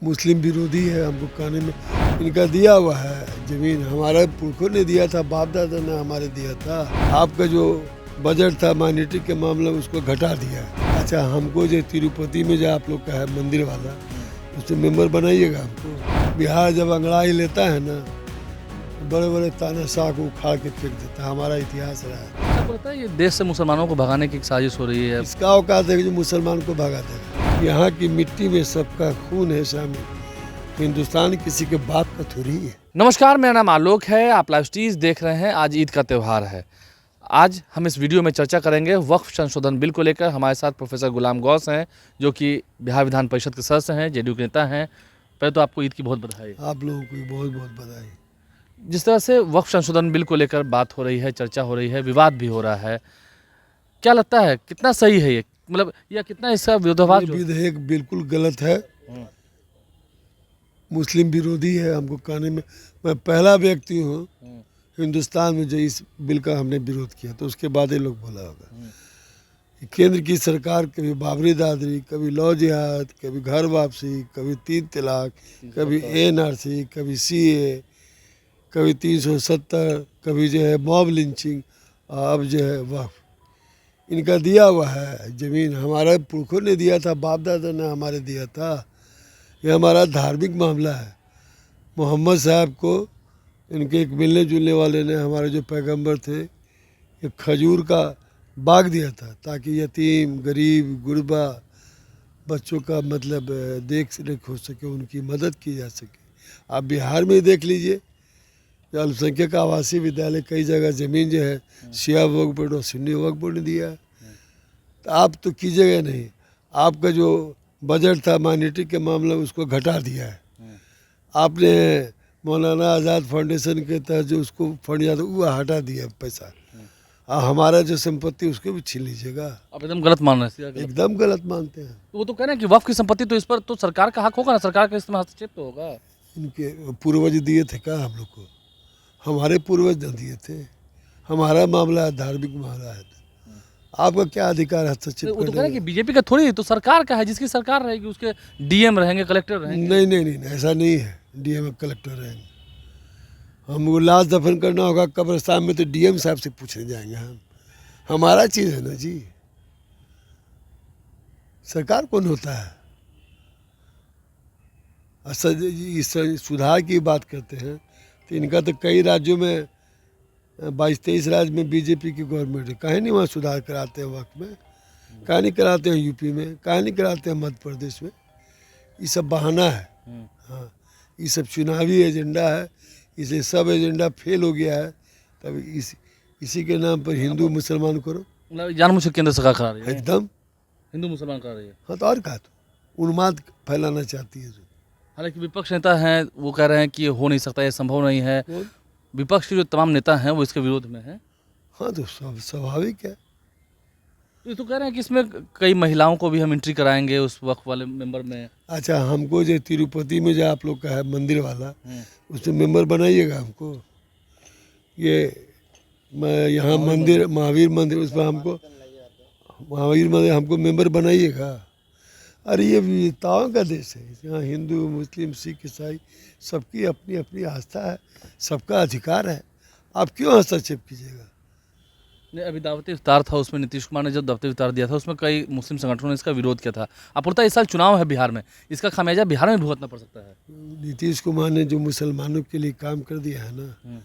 मुस्लिम विरोधी है। हमको कहने में इनका दिया हुआ है ज़मीन, हमारे पुरखों ने दिया था, बाप दादा ने हमारे दिया था। आपका जो बजट था माइनॉरिटी के मामले में उसको घटा दिया। अच्छा, हमको जो तिरुपति में जो आप लोग का है मंदिर वाला, उसमें मेंबर बनाइएगा हमको। बिहार जब अंगड़ाई लेता है ना, बड़े बड़े तानाशाह को उखाड़ के फेंक देता है। हमारा इतिहास रहा है। आपको लगता है ये देश से मुसलमानों को भगाने की एक साजिश हो रही है? इसका औकात है कि जो मुसलमान को भगा देगा। यहाँ की मिट्टी में सबका खून है शामिल। हिंदुस्तान किसी के बाप का थोड़ी है। नमस्कार, मेरा नाम आलोक है। आप लाइव स्टीज देख रहे हैं। आज ईद का त्यौहार है। आज हम इस वीडियो में चर्चा करेंगे वक्फ संशोधन बिल को लेकर। हमारे साथ प्रोफेसर गुलाम गौस हैं, जो कि बिहार विधान परिषद के सदस्य हैं, जेडीयू के नेता हैं। पहले तो आपको ईद की बहुत बधाई। आप लोगों को भी बहुत बहुत बधाई। जिस तरह से वक्फ संशोधन बिल को लेकर बात हो रही है, चर्चा हो रही है, विवाद भी हो रहा है, क्या लगता है कितना सही है ये? मतलब या कितना इसका विरोधाभास? ये विधेयक बिल्कुल गलत है, मुस्लिम विरोधी है। हमको कहने में मैं पहला व्यक्ति हूँ हिंदुस्तान में जो इस बिल का हमने विरोध किया, तो उसके बाद ये लोग बोला होगा। केंद्र की सरकार कभी बाबरी दादरी, कभी लौ जिहाद, कभी घर वापसी, कभी 3 तलाक, कभी एनआरसी, कभी सीए, कभी 370, कभी जो है मॉब लिंचिंग, अब जो है वक्फ। इनका दिया हुआ है ज़मीन, हमारे पुरखों ने दिया था, बाप दादा ने हमारे दिया था। ये हमारा धार्मिक मामला है। मोहम्मद साहब को इनके एक मिलने जुलने वाले ने, हमारे जो पैगंबर थे, एक खजूर का बाग दिया था ताकि यतीम, गरीब, गुरबा बच्चों का मतलब देख रेख हो सके, उनकी मदद की जा सके। आप बिहार में ही देख लीजिए, अल्पसंख्यक आवासीय विद्यालय कई जगह ज़मीन जो है शिया वक्फ बोर्ड और सुन्नी वक्फ बोर्ड ने दिया है। तो आप तो कीजिएगा नहीं। आपका जो बजट था माइनॉरिटी के मामले में उसको घटा दिया है। आपने मौलाना आज़ाद फाउंडेशन के तहत जो उसको फंड जाता वो हटा दिया पैसा। हमारा जो संपत्ति उसको भी छीन लीजिएगा। आप एकदम गलत मान रहे हैं। एकदम गलत मानते हैं। वो तो कह रहे हैं कि वक्फ की संपत्ति तो इस पर तो सरकार का हक होगा ना, सरकार का इसमें हस्तक्षेप तो होगा। इनके पूर्वज दिए थे क्या हम लोग को? हमारे पूर्वज न दिए थे। हमारा मामला है, धार्मिक मामला है। आपका क्या अधिकार हस्तक्षेप वो तो कह करने रहे हैं कि बीजेपी का थोड़ी, तो सरकार का है, जिसकी सरकार रहेगी उसके डीएम रहेंगे, कलेक्टर रहेंगे। नहीं नहीं नहीं, ऐसा नहीं है। डीएम कलेक्टर रहेंगे। हमको लाश दफन करना होगा कब्रिस्तान में तो डीएम साहब से पूछने जाएंगे हम। हमारा चीज़ है ना जी। सरकार कौन होता है? असल इस सुधार की बात करते हैं तो इनका तो कई राज्यों में 22-23 राज्य में बीजेपी की गवर्नमेंट है। काहे नहीं वहाँ सुधार कराते हैं वक्त में? काहे नहीं कराते हैं यूपी में? काहे नहीं कराते हैं मध्य प्रदेश में? ये सब बहाना है। हाँ, ये सब चुनावी एजेंडा है। इसलिए सब एजेंडा फेल हो गया है। तब इसी के नाम पर हिंदू मुसलमान करो। मतलब जानबूझ के केंद्र सरकार करा रही है, एकदम हिंदू मुसलमान करा रही है। हाँ, तो और कहा तो उन्माद फैलाना चाहती है जो। हालांकि विपक्ष नेता हैं, वो कह रहे हैं कि ये हो नहीं सकता, ये संभव नहीं है। कौन? विपक्ष के जो तमाम नेता हैं वो इसके विरोध में हैं। हाँ, तो स्वाभाविक है। तो ये तो कह रहे हैं कि इसमें कई महिलाओं को भी हम एंट्री कराएंगे उस वक्फ वाले मेंबर में। अच्छा, हमको जो तिरुपति में जो आप लोग का है मंदिर वाला, उसमें मेंबर बनाइएगा हमको। ये मैं यहाँ मंदिर महावीर मंदिर, उसमें हमको महावीर मंदिर हमको मेंबर बनाइएगा। अरे ये विविधताओं का देश है। यहाँ हिंदू, मुस्लिम, सिख, ईसाई सबकी अपनी अपनी आस्था है, सबका अधिकार है। आप क्यों हस्तक्षेप कीजिएगा? नहीं, अभी दावत इफ्तार था, उसमें नीतीश कुमार ने जब दावत इफ्तार दिया था उसमें कई मुस्लिम संगठनों ने इसका विरोध किया था। आप बोलता है इस साल चुनाव है बिहार में, इसका खामियाजा बिहार में भुगतना पड़ सकता है। नीतीश कुमार ने जो मुसलमानों के लिए काम कर दिया है ना,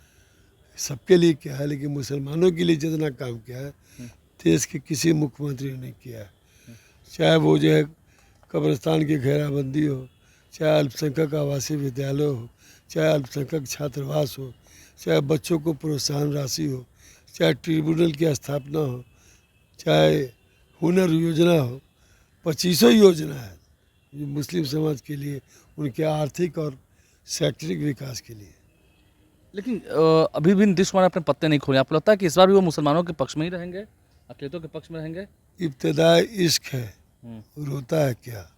सबके लिए क्या है, लेकिन मुसलमानों के लिए जितना काम किया है देश के किसी मुख्यमंत्री ने नहीं किया है। चाहे वो जो है कब्रिस्तान की घेराबंदी हो, चाहे अल्पसंख्यक आवासीय विद्यालय हो, चाहे अल्पसंख्यक छात्रावास हो, चाहे बच्चों को प्रोत्साहन राशि हो, चाहे ट्रिब्यूनल की स्थापना हो, चाहे हुनर योजना हो। 25 योजना है जो मुस्लिम समाज के लिए, उनके आर्थिक और शैक्षणिक विकास के लिए। लेकिन अभी भी नीतीश कुमार ने अपने पत्ते नहीं खोले। आपको लगता है कि इस बार भी वो मुसलमानों के पक्ष में ही रहेंगे, अकेलेतों के पक्ष में रहेंगे? इब्तिदाई इश्क है, रोता है क्या,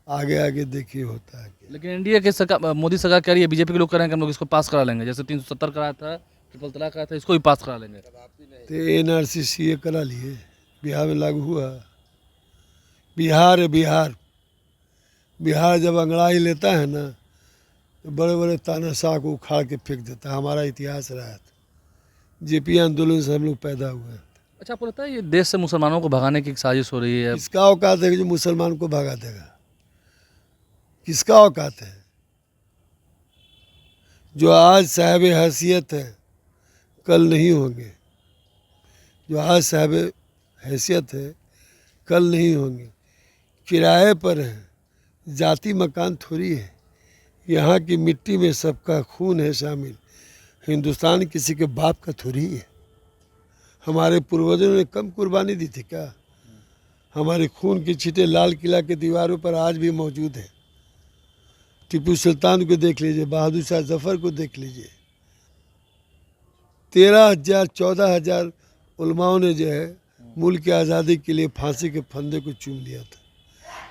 आगे आगे देखिए होता है क्या। लेकिन एनडीए के सरकार, मोदी सरकार कह रही है, बीजेपी के लोग कह रहे हैं कि हम लोग इसको पास करा लेंगे। जैसे 370 कराया था, ट्रिपल तलाक कराया था, इसको भी पास करा लेंगे। तो एनआरसी सीए करा लिए, बिहार में लागू हुआ। बिहार है बिहार, बिहार जब अंगड़ाई लेता है ना तो बड़े बड़े तानाशाह को उखाड़ के फेंक देता है। हमारा इतिहास रहा था। जेपी आंदोलन से हम लोग पैदा हुए हैं। अच्छा, आपको लगता है ये देश से मुसलमानों को भगाने की एक साजिश हो रही है? किसका औकात है कि जो मुसलमान को भगा देगा? किसका औकात है? जो आज साहब हैसियत है कल नहीं होंगे। जो आज साहब हैसियत है कल नहीं होंगे। किराए पर हैं, जाति मकान थोड़ी है। यहाँ की मिट्टी में सबका खून है शामिल। हिंदुस्तान किसी के बाप का थोड़ी है। हमारे पूर्वजों ने कम कुर्बानी दी थी क्या? हमारे खून की छींटे लाल किला के दीवारों पर आज भी मौजूद हैं। टीपू सुल्तान को देख लीजिए, बहादुर शाह जफर को देख लीजिए। 13,000 14,000 उलमाओं ने जो है मुल्क की आज़ादी के लिए फांसी के फंदे को चूम लिया था।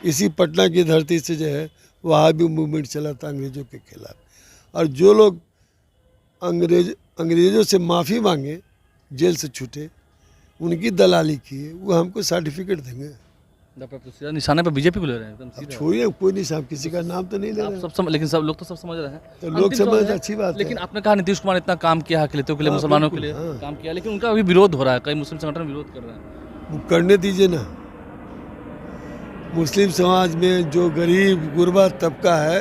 इसी पटना की धरती से जो है वहाँ भी मूवमेंट चला था अंग्रेज़ों के खिलाफ। और जो लोग अंग्रेज़ों से माफ़ी मांगे, जेल से छूटे, उनकी दलाली किए, वो हमको सर्टिफिकेट देंगे। तो सीधा निशाने पर बीजेपी को ले रहे हैं एकदम सीधा। छोड़िए, कोई नहीं साहब, किसी का नाम तो नहीं ले रहे हैं। लेकिन सब लोग तो सब समझ रहे हैं। तो लोग अंतिम समझ, सवाल है, अच्छी बात है। लेकिन आपने कहा नीतीश कुमार इतना काम किया अखिलेशियों के लिए, हाँ, मुसलमानों के लिए बिल्कुल, हाँ। काम किया, लेकिन उनका अभी विरोध हो रहा है। कई मुस्लिम संगठन विरोध कर रहे हैं। वो करने दीजिए ना। मुस्लिम समाज में जो गरीब गुरबा तबका है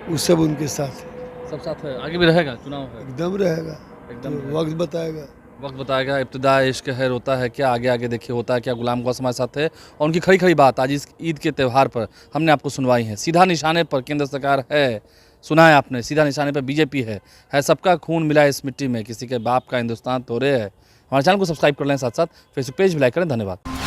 वो सब उनके साथ है। सब साथ है, आगे भी रहेगा, चुनाव है, एकदम रहेगा। एकदम तो वक्त बताएगा। वक्त बताएगा। इब्तिदा इश्क है रोता है क्या, आगे आगे देखिए होता है क्या। गुलाम गौस हमारे साथ है और उनकी खड़ी खड़ी बात आज इस ईद के त्यौहार पर हमने आपको सुनवाई है। सीधा निशाने पर केंद्र सरकार है, सुना है आपने, सीधा निशाने पर बीजेपी है सबका खून मिला इस मिट्टी में, किसी के बाप का हिंदुस्तान तोड़े है। हमारे चैनल को सब्सक्राइब कर लें, साथ साथ फेसबुक पेज भी लाइक करें। धन्यवाद।